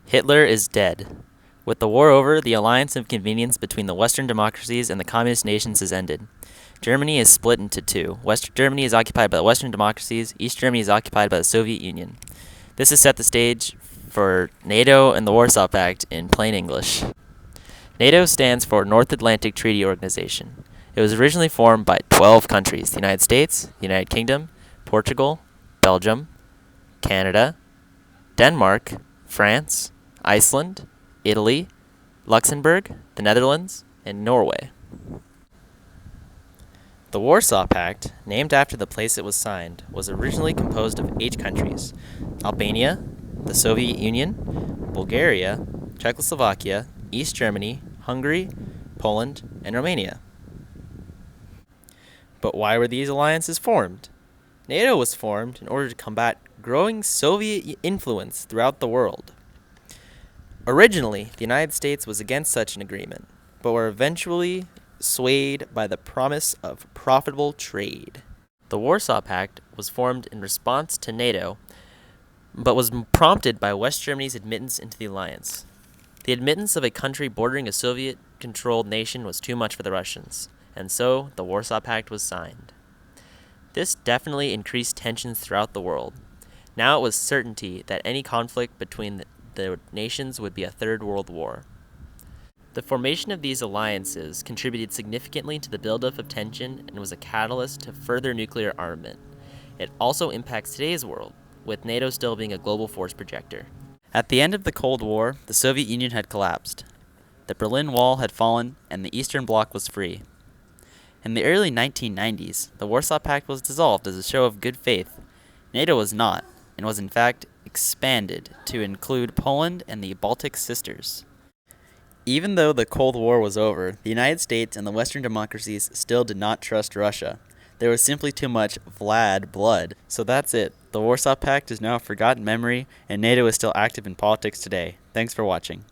Hitler is dead. With the war over, the alliance of convenience between the Western democracies and the communist nations has ended. Germany is split into two. West Germany is occupied by the Western democracies, East Germany is occupied by the Soviet Union. This has set the stage for NATO and the Warsaw Pact in plain English. NATO stands for North Atlantic Treaty Organization. It was originally formed by 12 countries: the United States, the United Kingdom, Portugal, Belgium, Canada, Denmark, France, Iceland, Italy, Luxembourg, the Netherlands, and Norway. The Warsaw Pact, named after the place it was signed, was originally composed of 8 countries: Albania, the Soviet Union, Bulgaria, Czechoslovakia, East Germany, Hungary, Poland, and Romania. But why were these alliances formed? NATO was formed in order to combat growing Soviet influence throughout the world. Originally, the United States was against such an agreement, but were eventually swayed by the promise of profitable trade. The Warsaw Pact was formed in response to NATO, but was prompted by West Germany's admittance into the alliance. The admittance of a country bordering a Soviet-controlled nation was too much for the Russians, and so the Warsaw Pact was signed. This definitely increased tensions throughout the world. Now it was certainty that any conflict between the nations would be a third world war. The formation of these alliances contributed significantly to the buildup of tension and was a catalyst to further nuclear armament. It also impacts today's world, with NATO still being a global force projector. At the end of the Cold War, the Soviet Union had collapsed. The Berlin Wall had fallen, and the Eastern Bloc was free. In the early 1990s, the Warsaw Pact was dissolved as a show of good faith. NATO was not, and was in fact expanded to include Poland and the Baltic Sisters. Even though the Cold War was over, the United States and the Western democracies still did not trust Russia. There was simply too much Vlad blood. So that's it. The Warsaw Pact is now a forgotten memory, and NATO is still active in politics today. Thanks for watching.